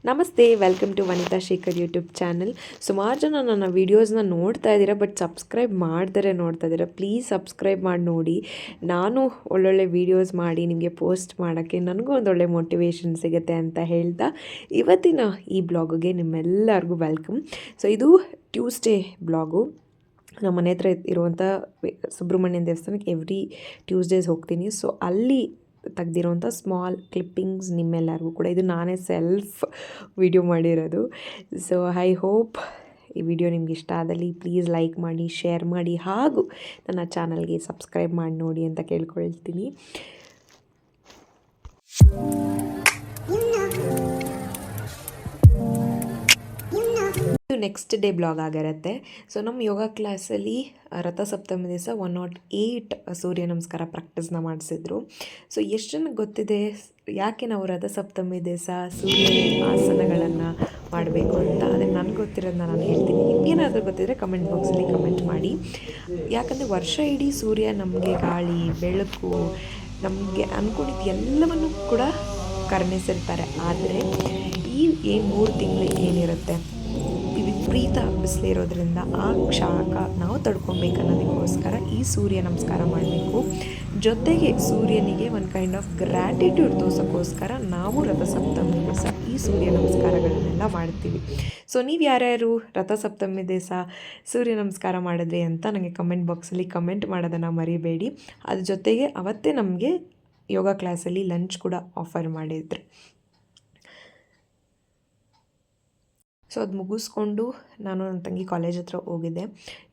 ನಮಸ್ತೆ, welcome to Vanitha Shekhar YouTube channel. ಸುಮಾರು ಜನ ನನ್ನ ವೀಡಿಯೋಸ್ನ ನೋಡ್ತಾ ಇದ್ದೀರಾ, ಬಟ್ ಸಬ್ಸ್ಕ್ರೈಬ್ ಮಾಡ್ದರೆ ನೋಡ್ತಾ ಇದ್ದೀರಾ. ಪ್ಲೀಸ್ ಸಬ್ಸ್ಕ್ರೈಬ್ ಮಾಡಿ ನೋಡಿ. ನಾನು ಒಳ್ಳೊಳ್ಳೆ ವೀಡಿಯೋಸ್ ಮಾಡಿ ನಿಮಗೆ ಪೋಸ್ಟ್ ಮಾಡೋಕ್ಕೆ ನನಗೂ ಒಂದೊಳ್ಳೆ ಮೋಟಿವೇಶನ್ ಸಿಗುತ್ತೆ ಅಂತ ಹೇಳ್ತಾ ಇವತ್ತಿನ ಈ ಬ್ಲಾಗ್ಗೆ ನಿಮ್ಮೆಲ್ಲರಿಗೂ ವೆಲ್ಕಮ್. ಸೊ ಇದು ಟ್ಯೂಸ್ಡೇ ಬ್ಲಾಗು. ನಮ್ಮ ಮನೆ ಹತ್ರ ಇರುವಂಥ ಸುಬ್ರಹ್ಮಣ್ಯನ ದೇವಸ್ಥಾನಕ್ಕೆ ಎವ್ರಿ ಟ್ಯೂಸ್ಡೇಸ್ ಹೋಗ್ತೀನಿ. ಸೊ ಅಲ್ಲಿ ತೆಗ್ದಿರೋಂಥ ಸ್ಮಾಲ್ ಕ್ಲಿಪ್ಪಿಂಗ್ಸ್ ನಿಮ್ಮೆಲ್ಲರಿಗೂ ಕೂಡ, ಇದು ನಾನೇ ಸೆಲ್ಫ್ ವಿಡಿಯೋ ಮಾಡಿರೋದು. ಸೊ ಐ ಹೋಪ್ ಈ ವಿಡಿಯೋ ನಿಮ್ಗೆ ಇಷ್ಟ ಆದಲ್ಲಿ ಪ್ಲೀಸ್ ಲೈಕ್ ಮಾಡಿ, ಶೇರ್ ಮಾಡಿ, ಹಾಗೂ ನನ್ನ ಚಾನಲ್ಗೆ ಸಬ್ಸ್ಕ್ರೈಬ್ ಮಾಡಿ ನೋಡಿ ಅಂತ ಕೇಳ್ಕೊಳ್ತೀನಿ. ನೆಕ್ಸ್ಟ್ ಡೇ ಬ್ಲಾಗ್ ಆಗಿರುತ್ತೆ. ಸೊ ನಮ್ಮ ಯೋಗ ಕ್ಲಾಸಲ್ಲಿ ರಥಸಪ್ತಮಿ ದಿವಸ 108 ಸೂರ್ಯ ನಮಸ್ಕಾರ ಪ್ರಾಕ್ಟೀಸ್ನ ಮಾಡಿಸಿದ್ರು. ಸೊ ಎಷ್ಟು ಜನಕ್ಕೆ ಗೊತ್ತಿದೆ ಯಾಕೆ ನಾವು ರಥಸಪ್ತಮಿ ದಿವಸ ಸೂರ್ಯ ಆಸನಗಳನ್ನು ಮಾಡಬೇಕು ಅಂತ? ಅದನ್ನು ನನಗೆ ಗೊತ್ತಿರೋದನ್ನ ನಾನು ಹೇಳ್ತೀನಿ. ನಿಮಗೇನಾದರೂ ಗೊತ್ತಿದ್ದರೆ ಕಮೆಂಟ್ ಬಾಕ್ಸಲ್ಲಿ ಕಮೆಂಟ್ ಮಾಡಿ. ಯಾಕಂದರೆ ವರ್ಷ ಇಡೀ ಸೂರ್ಯ ನಮಗೆ ಗಾಳಿ, ಬೆಳಕು, ನಮಗೆ ಅಂದ್ಕೊಂಡಿದ್ದು ಎಲ್ಲವನ್ನು ಕೂಡ ಕರುಣಿಸಿರ್ತಾರೆ. ಆದರೆ ಈ 3 ತಿಂಗಳು ಏನಿರುತ್ತೆ, ವಿಪರೀತ ಬಿಸಿಲಿರೋದ್ರಿಂದ ಆ ಶಾಖ ನಾವು ತಡ್ಕೊಬೇಕು ಅನ್ನೋದಕ್ಕೋಸ್ಕರ ಈ ಸೂರ್ಯ ನಮಸ್ಕಾರ ಮಾಡಬೇಕು. ಜೊತೆಗೆ ಸೂರ್ಯನಿಗೆ ಒಂದು ಕೈಂಡ್ ಆಫ್ ಗ್ರ್ಯಾಟಿಟ್ಯೂಡ್ ತೋರ್ಸೋಕ್ಕೋಸ್ಕರ ನಾವು ರಥಸಪ್ತಮಿ ದಿವಸ ಈ ಸೂರ್ಯ ನಮಸ್ಕಾರಗಳನ್ನೆಲ್ಲ ಮಾಡ್ತೀವಿ. ಸೊ ನೀವು ಯಾರ್ಯಾರು ರಥಸಪ್ತಮಿ ದಿವಸ ಸೂರ್ಯ ನಮಸ್ಕಾರ ಮಾಡಿದ್ರಿ ಅಂತ ನನಗೆ ಕಮೆಂಟ್ ಬಾಕ್ಸಲ್ಲಿ ಕಮೆಂಟ್ ಮಾಡೋದನ್ನು ಮರಿಬೇಡಿ. ಅದ್ರ ಜೊತೆಗೆ ಅವತ್ತೇ ನಮಗೆ ಯೋಗ ಕ್ಲಾಸಲ್ಲಿ ಲಂಚ್ ಕೂಡ ಆಫರ್ ಮಾಡಿದ್ರು. ಸೊ ಅದು ಮುಗಿಸ್ಕೊಂಡು ನಾನು ನನ್ನ ತಂಗಿ ಕಾಲೇಜ್ ಹತ್ರ ಹೋಗಿದ್ದೆ.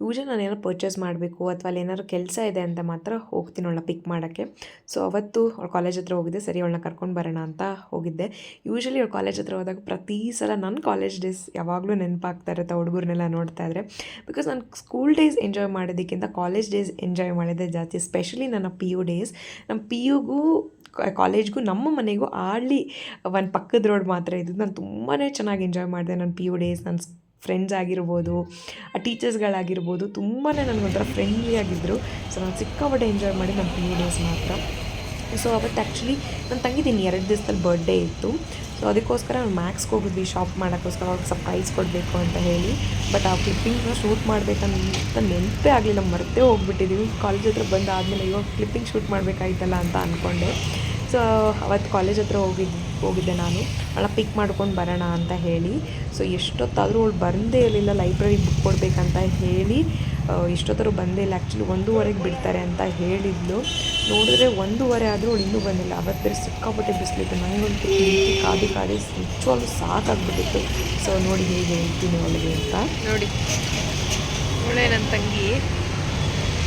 ಯೂಶಲಿ ನಾನು ಏನಾರು ಪರ್ಚೇಸ್ ಮಾಡಬೇಕು ಅಥವಾ ಅಲ್ಲಿ ಏನಾದ್ರು ಕೆಲಸ ಇದೆ ಅಂತ ಮಾತ್ರ ಹೋಗ್ತೀನಿ ಅವಳನ್ನ ಪಿಕ್ ಮಾಡೋಕ್ಕೆ. ಸೊ ಅವತ್ತು ಅವಳು ಕಾಲೇಜ್ ಹತ್ರ ಹೋಗಿದ್ದೆ, ಸರಿ ಅವಳನ್ನ ಕರ್ಕೊಂಡು ಬರೋಣ ಅಂತ ಹೋಗಿದ್ದೆ. ಯೂಶಲಿ ಅವಳು ಕಾಲೇಜ್ ಹತ್ರ ಹೋದಾಗ ಪ್ರತಿ ಸಲ ನನ್ನ ಕಾಲೇಜ್ ಡೇಸ್ ಯಾವಾಗಲೂ ನೆನಪಾಗ್ತಾ ಇರುತ್ತೆ ಹುಡುಗರನ್ನೆಲ್ಲ ನೋಡ್ತಾ ಇದ್ದರೆ. ಬಿಕಾಸ್ ನಾನು ಸ್ಕೂಲ್ ಡೇಸ್ ಎಂಜಾಯ್ ಮಾಡೋದಕ್ಕಿಂತ ಕಾಲೇಜ್ ಡೇಸ್ ಎಂಜಾಯ್ ಮಾಡಿದ್ದೆ ಜಾಸ್ತಿ. ಸ್ಪೆಷಲಿ ನನ್ನ PU ಡೇಸ್. ನಮ್ಮ PUಗೂ ಕಾಲೇಜ್ಗೂ ನಮ್ಮ ಮನೆಗೂ ಆಡ್ಲಿ ಒಂದು ಪಕ್ಕದ ರೋಡ್ ಮಾತ್ರ ಇದ್ದು. ನಾನು ತುಂಬಾ ಚೆನ್ನಾಗಿ ಎಂಜಾಯ್ ಮಾಡಿದೆ ನನ್ನ PU ಡೇಸ್. ನನ್ನ ಫ್ರೆಂಡ್ಸ್ ಆಗಿರ್ಬೋದು, ಆ ಟೀಚರ್ಸ್ಗಳಾಗಿರ್ಬೋದು, ತುಂಬಾ ನನಗೊಂಥರ ಫ್ರೆಂಡ್ಲಿ ಆಗಿದ್ದರು. ಸೊ ನಾನು ಸಿಕ್ಕಾಪಟ್ಟೆ ಎಂಜಾಯ್ ಮಾಡಿ ನನ್ನ PU ಡೇಸ್ ಮಾತ್ರ. ಸೊ ಅವತ್ತು ಆ್ಯಕ್ಚುಲಿ ನನ್ನ ತಂಗಿದ್ದೀನಿ 2 ದಿವಸದಲ್ಲಿ ಬರ್ಡೇ ಇತ್ತು. ಸೊ ಅದಕ್ಕೋಸ್ಕರ ನಾನು ಮ್ಯಾಕ್ಸ್ಗೆ ಹೋಗಿದ್ವಿ ಶಾಪ್ ಮಾಡೋಕ್ಕೋಸ್ಕರ, ಅವ್ರಿಗೆ ಸರ್ಪ್ರೈಸ್ ಕೊಡಬೇಕು ಅಂತ ಹೇಳಿ. ಬಟ್ ಆ ಕ್ಲಿಪ್ಪಿಂಗ್ನ ಶೂಟ್ ಮಾಡಬೇಕಂತ ನೆನಪೇ ಆಗಲಿಲ್ಲ, ಮರೆತೇ ಹೋಗ್ಬಿಟ್ಟಿದ್ದೀವಿ. ಕಾಲೇಜ್ ಹತ್ರ ಬಂದಾದಮೇಲೆ ಇವಾಗ ಕ್ಲಿಪ್ಪಿಂಗ್ ಶೂಟ್ ಮಾಡಬೇಕಾಯ್ತಲ್ಲ ಅಂತ ಅಂದ್ಕೊಂಡೆ. ಸೊ ಅವತ್ತು ಕಾಲೇಜ್ ಹತ್ರ ಹೋಗಿದ್ದೆ ನಾನು ಅವಳನ್ನ ಪಿಕ್ ಮಾಡ್ಕೊಂಡು ಬರೋಣ ಅಂತ ಹೇಳಿ. ಸೊ ಎಷ್ಟೊತ್ತಾದರೂ ಅವಳು ಬಂದೇ ಇರಲಿಲ್ಲ. ಲೈಬ್ರರಿಗೆ ಬುಕ್ ಕೊಡಬೇಕಂತ ಹೇಳಿ ಎಷ್ಟೊತ್ತರೂ ಬಂದೇ ಇಲ್ಲ. ಆ್ಯಕ್ಚುಲಿ 1:15ಗೆ ಬಿಡ್ತಾರೆ ಅಂತ ಹೇಳಿದ್ಲು. ನೋಡಿದ್ರೆ 1:15 ಆದರೂ ಅವಳು ಇನ್ನೂ ಬಂದಿಲ್ಲ. ಅವತ್ತು ಬೇರೆ ಸಿಕ್ಕಾಪಟ್ಟೆ ಬಿಸಿಲಿತ್ತು. ನನಗಂತೂ ಕಾದಿ ನಿಜವಾಗ್ಲೂ ಸಾಕಾಗ್ಬಿಟ್ಟಿತ್ತು. ಸೊ ನೋಡಿ ಹೇಗೆ ಹೇಳ್ತೀನಿ ಅವಳಿಗೆ ಅಂತ. ನೋಡಿ ಅವಳೇ ನನ್ನ ತಂಗಿ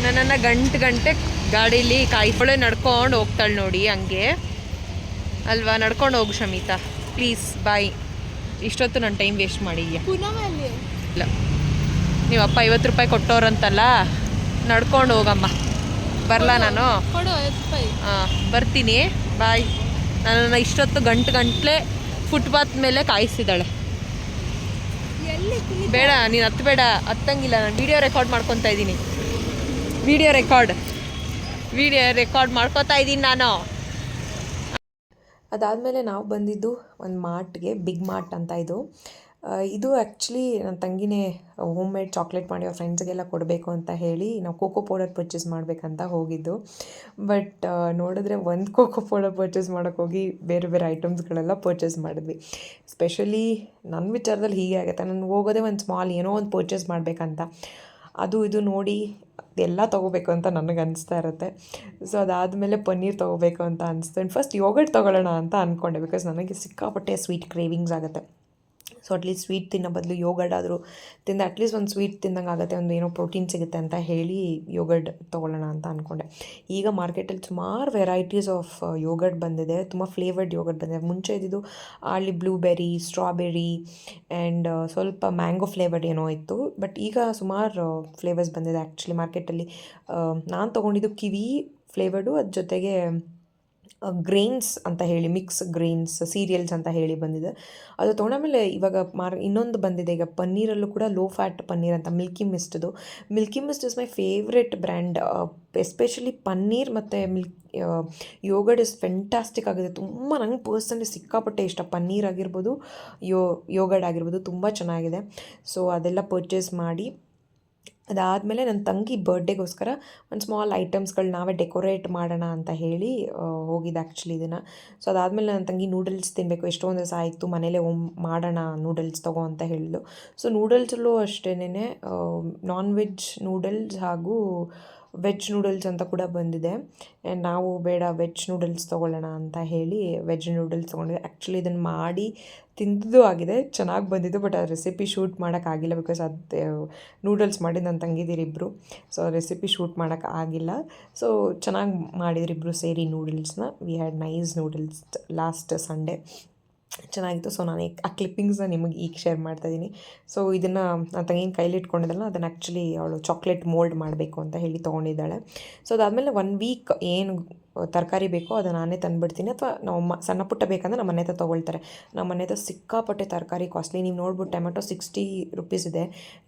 ನನ್ನನ್ನು ಗಂಟೆ ಗಾಡೀಲಿ ಕಾಯಿಸ್ಕೊಳ್ಳೆ ನಡ್ಕೊಂಡು ಹೋಗ್ತಾಳೆ ನೋಡಿ. ಹಂಗೆ ಅಲ್ವಾ, ನಡ್ಕೊಂಡು ಹೋಗು ಶಮಿತಾ ಪ್ಲೀಸ್. ಬಾಯ್. ಇಷ್ಟೊತ್ತು ನನ್ನ ಟೈಮ್ ವೇಸ್ಟ್ ಮಾಡಿದ್ಯಾ? ಇಲ್ಲ, ನೀವು ಅಪ್ಪ 50 ರೂಪಾಯಿ ಕೊಟ್ಟವ್ರಂತಲ್ಲ, ನಡ್ಕೊಂಡು ಹೋಗಮ್ಮ. ಬರಲಾ ನಾನು? ಹಾಂ ಬರ್ತೀನಿ, ಬಾಯ್. ನನ್ನನ್ನು ಇಷ್ಟೊತ್ತು ಗಂಟೆ ಫುಟ್ಪಾತ್ ಮೇಲೆ ಕಾಯಿಸಿದ್ದಾಳೆ. ಬೇಡ, ನೀನು ಹತ್ತಬೇಡ, ಹತ್ತಂಗಿಲ್ಲ. ನಾನು ವಿಡಿಯೋ ರೆಕಾರ್ಡ್ ಮಾಡ್ಕೊತಾ ಇದ್ದೀನಿ. ವಿಡಿಯೋ ರೆಕಾರ್ಡ್ ಮಾಡ್ಕೊತಾ ಇದ್ದೀನಿ ನಾನು. ಅದಾದಮೇಲೆ ನಾವು ಬಂದಿದ್ದು ಒಂದು ಮಾರ್ಟ್ಗೆ, ಬಿಗ್ ಮಾರ್ಟ್ ಅಂತ. ಇದು ಆ್ಯಕ್ಚುಲಿ ನನ್ನ ತಂಗಿನೇ ಹೋಮ್ ಮೇಡ್ ಚಾಕ್ಲೇಟ್ ಮಾಡಿ ಅವ್ರ ಫ್ರೆಂಡ್ಸ್ಗೆಲ್ಲ ಕೊಡಬೇಕು ಅಂತ ಹೇಳಿ ನಾವು ಕೋಕೋ ಪೌಡರ್ ಪರ್ಚೇಸ್ ಮಾಡಬೇಕಂತ ಹೋಗಿದ್ದು. ಬಟ್ ನೋಡಿದ್ರೆ ಒಂದು ಕೋಕೋ ಪೌಡರ್ ಪರ್ಚೇಸ್ ಮಾಡೋಕ್ಕೆ ಹೋಗಿ ಬೇರೆ ಬೇರೆ ಐಟಮ್ಸ್ಗಳೆಲ್ಲ ಪರ್ಚೇಸ್ ಮಾಡಿದ್ವಿ. ಸ್ಪೆಷಲಿ ನನ್ನ ವಿಚಾರದಲ್ಲಿ ಹೀಗೆ ಆಗುತ್ತೆ, ನಾನು ಹೋಗೋದೇ ಒಂದು ಸ್ಮಾಲ್ ಏನೋ ಒಂದು ಪರ್ಚೇಸ್ ಮಾಡಬೇಕಂತ, ಅದು ಇದು ನೋಡಿ ಎಲ್ಲ ತೊಗೋಬೇಕು ಅಂತ ನನಗೆ ಅನಿಸ್ತಾ ಇರುತ್ತೆ. ಸೊ ಅದಾದಮೇಲೆ ಪನ್ನೀರ್ ತೊಗೋಬೇಕು ಅಂತ ಅನಿಸ್ತು. ಆ್ಯಂಡ್ ಫಸ್ಟ್ ಯೋಗರ್ಟ್ ತೊಗೊಳ್ಳೋಣ ಅಂತ ಅಂದ್ಕೊಂಡೆ, ಬಿಕಾಸ್ ನನಗೆ ಸಿಕ್ಕಾಪಟ್ಟೆ ಸ್ವೀಟ್ ಕ್ರೇವಿಂಗ್ಸ್ ಆಗುತ್ತೆ. ಸೊ ಅಟ್ಲೀಸ್ಟ್ ಸ್ವೀಟ್ ತಿನ್ನೋ ಬದಲು ಯೋಗರ್ಟ್ ಆದರೂ ತಿಂದು ಅಟ್ಲೀಸ್ಟ್ ಒಂದು ಸ್ವೀಟ್ ತಿಂದಂಗೆ ಆಗುತ್ತೆ, ಒಂದು ಏನೋ ಪ್ರೋಟೀನ್ ಸಿಗುತ್ತೆ ಅಂತ ಹೇಳಿ ಯೋಗರ್ಟ್ ತೊಗೊಳ್ಳೋಣ ಅಂತ ಅಂದ್ಕೊಂಡೆ. ಈಗ ಮಾರ್ಕೆಟಲ್ಲಿ ಸುಮಾರು ವೆರೈಟೀಸ್ ಆಫ್ ಯೋಗರ್ಟ್ ಬಂದಿದೆ, ತುಂಬ ಫ್ಲೇವರ್ಡ್ ಯೋಗರ್ಟ್ ಬಂದಿದೆ. ಮುಂಚೆ ಇದ್ದಿದ್ದು ಅಲ್ಲಿ ಬ್ಲೂಬೆರಿ, ಸ್ಟ್ರಾಬೆರಿ ಆ್ಯಂಡ್ ಸ್ವಲ್ಪ ಮ್ಯಾಂಗೋ ಫ್ಲೇವರ್ಡ್ ಏನೋ ಇತ್ತು. ಬಟ್ ಈಗ ಸುಮಾರು ಫ್ಲೇವರ್ಸ್ ಬಂದಿದೆ ಆ್ಯಕ್ಚುಲಿ ಮಾರ್ಕೆಟಲ್ಲಿ. ನಾನು ತೊಗೊಂಡಿದ್ದು ಕಿವಿ ಫ್ಲೇವರ್ಡು, ಅದ್ರ ಜೊತೆಗೆ ಗ್ರೇನ್ಸ್ ಅಂತ ಹೇಳಿ, ಮಿಕ್ಸ್ ಗ್ರೇನ್ಸ್ ಸೀರಿಯಲ್ಸ್ ಅಂತ ಹೇಳಿ ಬಂದಿದೆ. ಅದು ತೊಗೊಂಡಾದ್ಮೇಲೆ ಇವಾಗ ಇನ್ನೊಂದು ಬಂದಿದೆ ಈಗ ಪನ್ನೀರಲ್ಲೂ ಕೂಡ ಲೋ ಫ್ಯಾಟ್ ಪನ್ನೀರ್ ಅಂತ, Milky mist is my favourite brand. Especially paneer ಮತ್ತು ಯೋಗರ್ಟ್ ಇಸ್ ಫೆಂಟಾಸ್ಟಿಕ್ ಆಗಿದೆ. ತುಂಬ ನಂಗೆ ಪರ್ಸನಲಿ ಸಿಕ್ಕಾಪಟ್ಟೆ ಇಷ್ಟ. ಪನ್ನೀರ್ ಆಗಿರ್ಬೋದು, ಯೋಗರ್ಟ್ ಆಗಿರ್ಬೋದು, ತುಂಬ ಚೆನ್ನಾಗಿದೆ. ಸೊ ಅದೆಲ್ಲ ಪರ್ಚೇಸ್ ಮಾಡಿ ಅದಾದಮೇಲೆ ನನ್ನ ತಂಗಿ ಬರ್ಡೇಗೋಸ್ಕರ ಒಂದು ಸ್ಮಾಲ್ ಐಟಮ್ಸ್ಗಳು ನಾವೇ ಡೆಕೋರೇಟ್ ಮಾಡೋಣ ಅಂತ ಹೇಳಿ ಹೋಗಿದ್ದೆ ಆ್ಯಕ್ಚುಲಿ ಇದನ್ನು. ಸೊ ಅದಾದಮೇಲೆ ನನ್ನ ತಂಗಿ ನೂಡಲ್ಸ್ ತಿನ್ನಬೇಕು, ಎಷ್ಟೊಂದು ದಿವಸ ಆಯಿತು ಮನೇಲೇ ಮಾಡೋಣ ನೂಡಲ್ಸ್ ತಗೋ ಅಂತ ಹೇಳಿದ್ಲು. ಸೊ ನೂಡಲ್ಸಲ್ಲೂ ಅಷ್ಟೇನೆ ನಾನ್ ವೆಜ್ ನೂಡಲ್ಸ್ ಹಾಗೂ ವೆಜ್ ನೂಡಲ್ಸ್ ಅಂತ ಕೂಡ ಬಂದಿದೆ. ನಾವು ಬೇಡ ವೆಜ್ ನೂಡಲ್ಸ್ ತೊಗೊಳ್ಳೋಣ ಅಂತ ಹೇಳಿ ವೆಜ್ ನೂಡಲ್ಸ್ ತೊಗೊಂಡ್ವಿ. ಆ್ಯಕ್ಚುಲಿ ಇದನ್ನು ಮಾಡಿ ತಿಂದಿದ್ದು ಆಗಿದೆ, ಚೆನ್ನಾಗಿ ಬಂದಿದ್ದು. ಬಟ್ ಆ ರೆಸಿಪಿ ಶೂಟ್ ಮಾಡೋಕ್ಕಾಗಿಲ್ಲ ಬಿಕಾಸ್ ಅದು ನೂಡಲ್ಸ್ ಮಾಡಿ ನನ್ನ ತಂಗಿದಿರಿಬ್ಬರು. ಸೊ ರೆಸಿಪಿ ಶೂಟ್ ಮಾಡೋಕ್ಕಾಗಿಲ್ಲ. ಸೊ ಚೆನ್ನಾಗಿ ಮಾಡಿದ್ರಿಬ್ರು ಸೇರಿ ನೂಡಲ್ಸ್ನ. We had nice noodles last Sunday, ಚೆನ್ನಾಗಿತ್ತು. ಸೊ ನಾನು ಆ ಕ್ಲಿಪ್ಪಿಂಗ್ಸ್ನ ನಿಮಗೆ ಈಗ ಶೇರ್ ಮಾಡ್ತಾಯಿದ್ದೀನಿ. ಸೊ ಇದನ್ನು ನನ್ನ ತಂಗಿನ ಕೈಲಿ ಇಟ್ಕೊಂಡಿದ್ದಲ್ಲ, ಅದನ್ನು ಆ್ಯಕ್ಚುಲಿ ಅವಳು ಚಾಕ್ಲೇಟ್ ಮೋಲ್ಡ್ ಮಾಡಬೇಕು ಅಂತ ಹೇಳಿ ತೊಗೊಂಡಿದ್ದಾಳೆ. ಸೊ ಅದಾದಮೇಲೆ 1 ವೀಕ್ ಏನು ತರಕಾರಿ ಬೇಕೋ ಅದನ್ನು ನಾನೇ ತಂದುಬಿಡ್ತೀನಿ, ಅಥವಾ ನಾವು ಸಣ್ಣ ಪುಟ್ಟ ಬೇಕಂದ್ರೆ ನಮ್ಮ ಮನೆ ಹತ್ರ ತೊಗೊಳ್ತಾರೆ. ನಮ್ಮ ಮನೆ ಹತ್ರ ಸಿಕ್ಕಾಪಟ್ಟೆ ತರಕಾರಿ ಕಾಸ್ಟ್ಲಿ. ನೀವು ನೋಡ್ಬಿಟ್ಟು ಟೊಮೆಟೊ 60 ರುಪೀಸ್ ಇದೆ,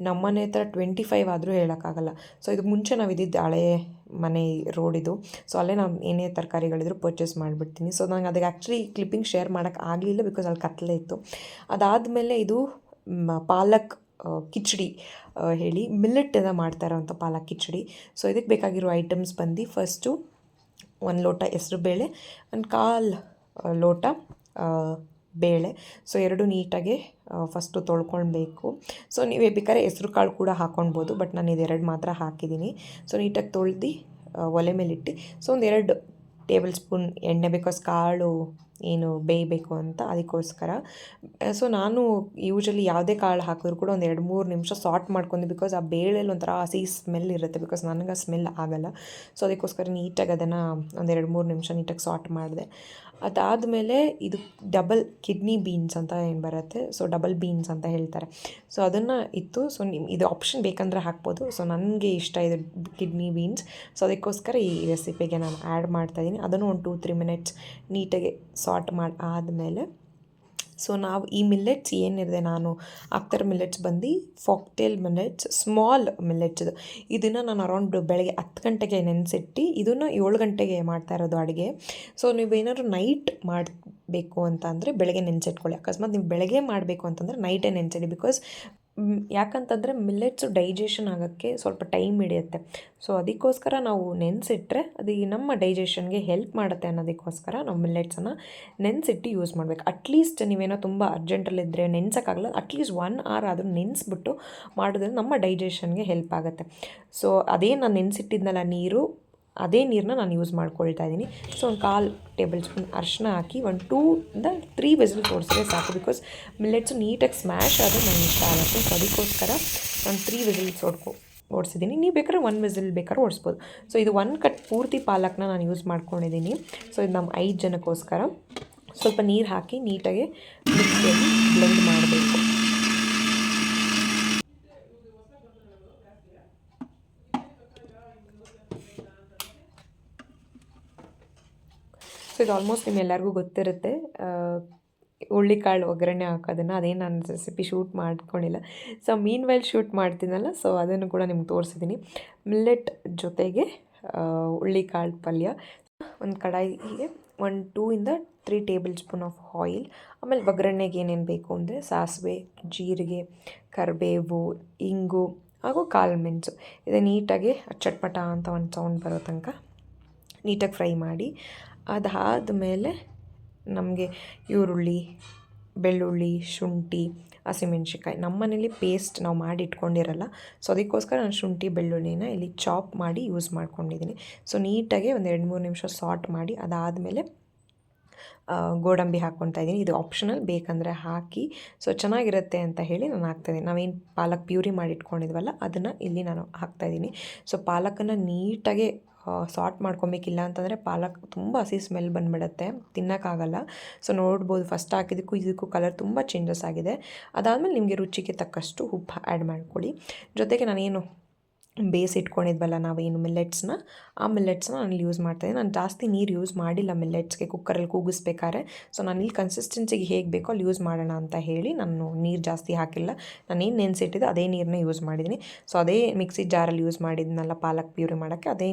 ನಮ್ಮ ಮನೆ ಹತ್ರ 25 ಆದರೂ ಹೇಳೋಕ್ಕಾಗಲ್ಲ. ಸೊ ಇದಕ್ಕೆ ಮುಂಚೆ ನಾವು ಇದ್ದಿದ್ದು ಹಳೆ ಮನೆ ರೋಡಿದು. ಸೊ ಅಲ್ಲೇ ನಾವು ಏನೇ ತರಕಾರಿಗಳಿದ್ರು ಪರ್ಚೇಸ್ ಮಾಡಿಬಿಡ್ತೀನಿ. ಸೊ ನಂಗೆ ಅದಕ್ಕೆ ಆ್ಯಕ್ಚುಲಿ ಕ್ಲಿಪ್ಪಿಂಗ್ ಶೇರ್ ಮಾಡೋಕ್ಕಾಗಲಿಲ್ಲ ಬಿಕಾಸ್ ಅಲ್ಲಿ ಕತ್ತಲೆ ಇತ್ತು. ಅದಾದಮೇಲೆ ಇದು ಪಾಲಕ್ ಕಿಚಡಿ ಹೇಳಿ ಮಿಲ್ಲೆಟ್ಟಿಂದ ಮಾಡ್ತಾ ಇರೋವಂಥ ಪಾಲಕ್ ಕಿಚಡಿ. ಸೊ ಇದಕ್ಕೆ ಬೇಕಾಗಿರೋ ಐಟಮ್ಸ್ ಬಂದು ಫಸ್ಟು 1 ಲೋಟ ಹೆಸ್ರುಬೇಳೆ, 1/4 ಲೋಟ ಬೇಳೆ. ಸೊ ಎರಡು ನೀಟಾಗಿ ಫಸ್ಟು ತೊಳ್ಕೊಳ್ಬೇಕು. ಸೊ ನೀವು ಬೇಕಾದ್ರೆ ಹೆಸ್ರು ಕಾಳು ಕೂಡ ಹಾಕ್ಕೊಳ್ಬೋದು, ಬಟ್ ನಾನು ಇದೆರಡು ಮಾತ್ರ ಹಾಕಿದ್ದೀನಿ. ಸೊ ನೀಟಾಗಿ ತೊಳೆದು ಒಲೆ ಮೇಲಿಟ್ಟು, ಸೊ 2 ಟೇಬಲ್ ಸ್ಪೂನ್ ಎಣ್ಣೆ, ಬಿಕಾಸ್ ಕಾಳು ಏನು ಬೇಯಬೇಕು ಅಂತ ಅದಕ್ಕೋಸ್ಕರ. ಸೊ ನಾನು ಯೂಶ್ವಲಿ ಯಾವುದೇ ಕಾಳು ಹಾಕಿದ್ರು ಕೂಡ 2-3 ನಿಮಿಷ ಸಾಟ್ ಮಾಡ್ಕೊಂಡು, ಬಿಕಾಸ್ ಆ ಬೇಳೆಯಲ್ಲಿ ಒಂಥರ ಹಸಿ ಸ್ಮೆಲ್ ಇರುತ್ತೆ, ಬಿಕಾಸ್ ನನಗೆ ಆ ಸ್ಮೆಲ್ ಆಗೋಲ್ಲ. ಸೊ ಅದಕ್ಕೋಸ್ಕರ ನೀಟಾಗಿ ಅದನ್ನು 2-3 ನಿಮಿಷ ನೀಟಾಗಿ ಸಾಟ್ ಮಾಡಿದೆ. ಅದಾದಮೇಲೆ ಇದು ಡಬಲ್ ಕಿಡ್ನಿ ಬೀನ್ಸ್ ಅಂತ ಏನು ಬರುತ್ತೆ, ಸೊ ಡಬಲ್ ಬೀನ್ಸ್ ಅಂತ ಹೇಳ್ತಾರೆ. ಸೊ ಅದನ್ನು ಇತ್ತು. ಸೊ ಇದು ಆಪ್ಷನ್ ಬೇಕಂದರೆ ಹಾಕ್ಬೋದು. ಸೊ ನನಗೆ ಇಷ್ಟ ಇದು ಕಿಡ್ನಿ ಬೀನ್ಸ್. ಸೊ ಅದಕ್ಕೋಸ್ಕರ ಈ ರೆಸಿಪಿಗೆ ನಾನು ಆ್ಯಡ್ ಮಾಡ್ತಾಯಿದ್ದೀನಿ. ಅದನ್ನು ಒಂದು 2-3 ಮಿನಿಟ್ಸ್ ನೀಟಾಗಿ ಸಾಟ್ ಮಾಡಿ ಆದಮೇಲೆ, ಸೊ ನಾವು ಈ ಮಿಲ್ಲೆಟ್ಸ್ ಏನಿದೆ ನಾನು ಹಾಕ್ತಾರೋ ಮಿಲ್ಲೆಟ್ಸ್ ಬಂದು ಫಾಕ್ಟೇಲ್ ಮಿಲ್ಲೆಟ್ಸ್, ಸ್ಮಾಲ್ ಮಿಲ್ಲೆಟ್ಸ್. ಇದನ್ನು ನಾನು ಅರೌಂಡ್ ಬೆಳಗ್ಗೆ 10 ಗಂಟೆಗೆ ನೆನೆಸಿಟ್ಟು ಇದನ್ನು 7 ಗಂಟೆಗೆ ಮಾಡ್ತಾ ಇರೋದು ಅಡುಗೆ. ಸೊ ನೀವೇನಾದ್ರು ನೈಟ್ ಮಾಡಬೇಕು ಅಂತ ಅಂದರೆ ಬೆಳಗ್ಗೆ ನೆನೆಸಿಟ್ಕೊಳ್ಳಿ. ಅಕಸ್ಮಾತ್ ನೀವು ಬೆಳಗ್ಗೆ ಮಾಡಬೇಕು ಅಂತಂದರೆ ನೈಟೇ ನೆನೆಸಿಡಿ. ಬಿಕಾಸ್ ಯಾಕಂತಂದರೆ ಮಿಲ್ಲೆಟ್ಸು ಡೈಜೆಷನ್ ಆಗೋಕ್ಕೆ ಸ್ವಲ್ಪ ಟೈಮ್ ಹಿಡಿಯುತ್ತೆ. ಸೊ ಅದಕ್ಕೋಸ್ಕರ ನಾವು ನೆನೆಸಿಟ್ರೆ ಅದು ನಮ್ಮ ಡೈಜೆಷನ್ಗೆ ಹೆಲ್ಪ್ ಮಾಡುತ್ತೆ ಅನ್ನೋದಕ್ಕೋಸ್ಕರ ನಾವು ಮಿಲ್ಲೆಟ್ಸನ್ನು ನೆನೆಸಿಟ್ಟು ಯೂಸ್ ಮಾಡಬೇಕು. ಅಟ್ಲೀಸ್ಟ್ ನೀವೇನೋ ತುಂಬ ಅರ್ಜೆಂಟಲ್ಲಿದ್ದರೆ ನೆನೆಸೋಕ್ಕಾಗಲ್ಲ, ಅಟ್ಲೀಸ್ಟ್ 1 hour ಆದರೂ ನೆನೆಸ್ಬಿಟ್ಟು ಮಾಡೋದ್ರಿಂದ ನಮ್ಮ ಡೈಜೆಷನ್ಗೆ ಹೆಲ್ಪ್ ಆಗುತ್ತೆ. ಸೊ ಅದೇ ನಾನು ನೆನೆಸಿಟ್ಟಿದ್ನಲ್ಲ ನೀರು, ಅದೇ ನೀರನ್ನ ನಾನು ಯೂಸ್ ಮಾಡ್ಕೊಳ್ತಾ ಇದ್ದೀನಿ. ಸೊ 1/4 ಟೇಬಲ್ ಸ್ಪೂನ್ ಅರಿಶಿನ ಹಾಕಿ 2-3 ವಿಸಿಲ್ ತೋರಿಸಿದ್ರೆ ಸಾಕು. ಬಿಕಾಸ್ ಮಿಲ್ಲೆಟ್ಸು ನೀಟಾಗಿ ಸ್ಮ್ಯಾಶ್ ಆದರೆ ನನಗೆ ಇಷ್ಟ ಆಗುತ್ತೆ. ಸೊ ಅದಕ್ಕೋಸ್ಕರ ನಾನು 3 ವಿಸಿಲ್ಸ್ ಓಡಿಸಿದ್ದೀನಿ. ನೀವು ಬೇಕಾದ್ರೆ 1 ವಿಸಿಲ್ ಬೇಕಾದ್ರೆ ಓಡಿಸ್ಬೋದು. ಸೊ ಇದು 1 ಕಟ್ ಪೂರ್ತಿ ಪಾಲಕ್ನ ನಾನು ಯೂಸ್ ಮಾಡ್ಕೊಂಡಿದ್ದೀನಿ. ಸೊ ಇದು ನಮ್ಮ 5 ಜನಕ್ಕೋಸ್ಕರ. ಸ್ವಲ್ಪ ನೀರು ಹಾಕಿ ನೀಟಾಗಿ ಮಿಕ್ಸಿಯಲ್ಲಿ ಬ್ಲೆಂಡ್ ಮಾಡಬೇಕು. ಸೊ ಇದು ಆಲ್ಮೋಸ್ಟ್ ನಿಮ್ಮೆಲ್ಲರಿಗೂ ಗೊತ್ತಿರುತ್ತೆ, ಹುಳ್ಳಿಕಾಳು ಒಗ್ಗರಣೆ ಹಾಕೋದನ್ನು. ಅದೇನು ನಾನು ರೆಸಿಪಿ ಶೂಟ್ ಮಾಡ್ಕೊಂಡಿಲ್ಲ. ಸೊ ಮೀನ್ ವೈಲ್ ಶೂಟ್ ಮಾಡ್ತೀನಲ್ಲ, ಸೊ ಅದನ್ನು ಕೂಡ ನಿಮ್ಗೆ ತೋರಿಸಿದ್ದೀನಿ. ಮಿಲ್ಲೆಟ್ ಜೊತೆಗೆ ಹುಳ್ಳಿಕಾಳು ಪಲ್ಯ. ಒಂದು ಕಡಾಯಿಗೆ 2-3 ಟೇಬಲ್ ಸ್ಪೂನ್ ಆಫ್ ಆಯಿಲ್. ಆಮೇಲೆ ಒಗ್ಗರಣೆಗೆ ಏನೇನು ಬೇಕು ಅಂದರೆ ಸಾಸಿವೆ, ಜೀರಿಗೆ, ಕರಿಬೇವು, ಇಂಗು ಹಾಗೂ ಕಾಳು ಮೆಣಸು. ಇದು ನೀಟಾಗಿ ಚಟ್ಪಟ ಅಂತ ಒಂದು ಸೌಂಡ್ ಬರೋ ತನಕ ನೀಟಾಗಿ ಫ್ರೈ ಮಾಡಿ, ಅದಾದಮೇಲೆ ನಮಗೆ ಈರುಳ್ಳಿ, ಬೆಳ್ಳುಳ್ಳಿ, ಶುಂಠಿ, ಹಸಿಮೆಣ್ಸಿನ್ಕಾಯಿ ನಮ್ಮ ಮನೇಲಿ ಪೇಸ್ಟ್ ನಾವು ಮಾಡಿ ಇಟ್ಕೊಂಡಿರಲ್ಲ. ಸೊ ಅದಕ್ಕೋಸ್ಕರ ನಾನು ಶುಂಠಿ ಬೆಳ್ಳುಳ್ಳಿನ ಇಲ್ಲಿ ಚಾಪ್ ಮಾಡಿ ಯೂಸ್ ಮಾಡ್ಕೊಂಡಿದ್ದೀನಿ. ಸೊ ನೀಟಾಗಿ 2-3 ನಿಮಿಷ ಸಾಟ್ ಮಾಡಿ ಅದಾದಮೇಲೆ ಗೋಡಂಬಿ ಹಾಕ್ಕೊತಾ ಇದ್ದೀನಿ. ಇದು ಆಪ್ಷನಲ್, ಬೇಕಂದರೆ ಹಾಕಿ. ಸೊ ಚೆನ್ನಾಗಿರುತ್ತೆ ಅಂತ ಹೇಳಿ ನಾನು ಹಾಕ್ತಾಯಿದ್ದೀನಿ. ನಾವೇನು ಪಾಲಕ್ ಪ್ಯೂರಿ ಮಾಡಿ ಇಟ್ಕೊಂಡಿದ್ವಲ್ಲ ಅದನ್ನು ಇಲ್ಲಿ ನಾನು ಹಾಕ್ತಾಯಿದ್ದೀನಿ. ಸೊ ಪಾಲಕನ್ನು ನೀಟಾಗಿ ಸಾಟ್ ಮಾಡ್ಕೊಬೇಕಿಲ್ಲ ಅಂತಂದರೆ ಪಾಲಕ್ ತುಂಬ ಹಸಿ ಸ್ಮೆಲ್ ಬಂದುಬಿಡುತ್ತೆ, ತಿನ್ನೋಕ್ಕಾಗಲ್ಲ. ಸೊ ನೋಡ್ಬೋದು ಫಸ್ಟ್ ಹಾಕಿದ್ದಕ್ಕೂ ಇದಕ್ಕೂ ಕಲರ್ ತುಂಬ ಚೇಂಜಸ್ ಆಗಿದೆ. ಅದಾದಮೇಲೆ ನಿಮಗೆ ರುಚಿಗೆ ತಕ್ಕಷ್ಟು ಉಪ್ಪು ಆ್ಯಡ್ ಮಾಡ್ಕೊಳ್ಳಿ. ಜೊತೆಗೆ ನಾನೇನು ಬೇಯಿಸಿಟ್ಕೊಂಡಿದ್ವಲ್ಲ ನಾವೇನು ಮಿಲ್ಲೆಟ್ಸ್ನ, ಆ ಮಿಲ್ಲೆಟ್ಸ್ನ ನಾನು ಯೂಸ್ ಮಾಡ್ತಾಯಿದ್ದೀನಿ. ನಾನು ಜಾಸ್ತಿ ನೀರು ಯೂಸ್ ಮಾಡಿಲ್ಲ ಮಿಲ್ಲೆಟ್ಸ್ಗೆ ಕುಕ್ಕರಲ್ಲಿ ಕೂಗಿಸ್ಬೇಕಾದ್ರೆ. ಸೊ ನಾನಿಲ್ಲಿ ಕನ್ಸಿಸ್ಟೆನ್ಸಿಗೆ ಹೇಗೆ ಬೇಕೋ ಅಲ್ಲಿ ಯೂಸ್ ಮಾಡೋಣ ಅಂತ ಹೇಳಿ ನಾನು ನೀರು ಜಾಸ್ತಿ ಹಾಕಿಲ್ಲ. ನಾನೇನು ನೆನೆಸಿಟ್ಟಿದ್ದೆ ಅದೇ ನೀರನ್ನ ಯೂಸ್ ಮಾಡಿದ್ದೀನಿ. ಸೊ ಅದೇ ಮಿಕ್ಸಿ ಜಾರಲ್ಲಿ ಯೂಸ್ ಮಾಡಿದ್ನಲ್ಲ ಪಾಲಕ್ ಪ್ಯೂರಿ ಮಾಡೋಕ್ಕೆ, ಅದೇ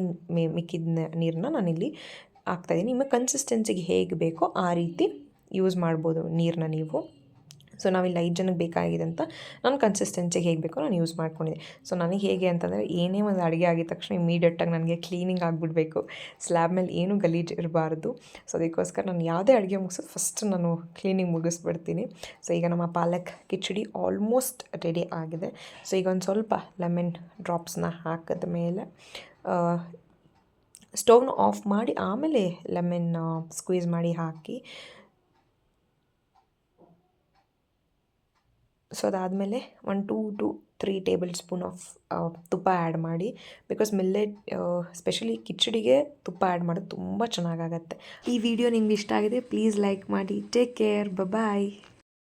ಮಿಕ್ಕಿದ ನೀರನ್ನ ನಾನಿಲ್ಲಿ ಹಾಕ್ತಾಯಿದ್ದೀನಿ. ನಿಮಗೆ ಕನ್ಸಿಸ್ಟೆನ್ಸಿಗೆ ಹೇಗೆ ಬೇಕೋ ಆ ರೀತಿ ಯೂಸ್ ಮಾಡ್ಬೋದು ನೀರನ್ನ ನೀವು. ಸೊ ನಾವಿಲ್ಲಿ 5 ಜನಕ್ಕೆ ಬೇಕಾಗಿದೆ ಅಂತ ನಾನು ಕನ್ಸಿಸ್ಟೆನ್ಸಿಗೆ ಹೇಗೆ ಬೇಕೋ ನಾನು ಯೂಸ್ ಮಾಡ್ಕೊಂಡಿದ್ದೆ. ಸೊ ನನಗೆ ಹೇಗೆ ಅಂತಂದರೆ ಏನೇ ಒಂದು ಅಡುಗೆ ಆಗಿದ ತಕ್ಷಣ ಇಮಿಡಿಯೇಟಾಗಿ ನನಗೆ ಕ್ಲೀನಿಂಗ್ ಆಗಿಬಿಡ್ಬೇಕು. ಸ್ಲ್ಯಾಬ್ ಮೇಲೆ ಏನೂ ಗಲೀಜು ಇರಬಾರ್ದು. ಸೊ ಅದಕ್ಕೋಸ್ಕರ ನಾನು ಯಾವುದೇ ಅಡುಗೆ ಮುಗಿಸೋದು ಫಸ್ಟ್ ನಾನು ಕ್ಲೀನಿಂಗ್ ಮುಗಿಸ್ಬಿಡ್ತೀನಿ. ಸೊ ಈಗ ನಮ್ಮ ಪಾಲಕ್ ಕಿಚಡಿ ಆಲ್ಮೋಸ್ಟ್ ರೆಡಿ ಆಗಿದೆ. ಸೊ ಈಗ ಒಂದು ಸ್ವಲ್ಪ ಲೆಮನ್ ಡ್ರಾಪ್ಸ್ನ ಹಾಕಿದ ಮೇಲೆ ಸ್ಟವ್ನ ಆಫ್ ಮಾಡಿ ಆಮೇಲೆ ಲೆಮನ್ ಸ್ಕ್ವೀಸ್ ಮಾಡಿ ಹಾಕಿ, ಸೊ ಅದಾದಮೇಲೆ 1 to 3 ಟೇಬಲ್ ಸ್ಪೂನ್ ಆಫ್ ತುಪ್ಪ ಆ್ಯಡ್ ಮಾಡಿ. ಬಿಕಾಸ್ ಮಿಲ್ಲೆಟ್ ಸ್ಪೆಷಲಿ ಕಿಚಡಿಗೆ ತುಪ್ಪ ಆ್ಯಡ್ ಮಾಡೋದು ತುಂಬ ಚೆನ್ನಾಗಾಗತ್ತೆ. ಈ ವಿಡಿಯೋ ನಿಮ್ಗೆ ಇಷ್ಟ ಆಗಿದೆ ಪ್ಲೀಸ್ ಲೈಕ್ ಮಾಡಿ. ಟೇಕ್ ಕೇರ್, ಬಾಯ್.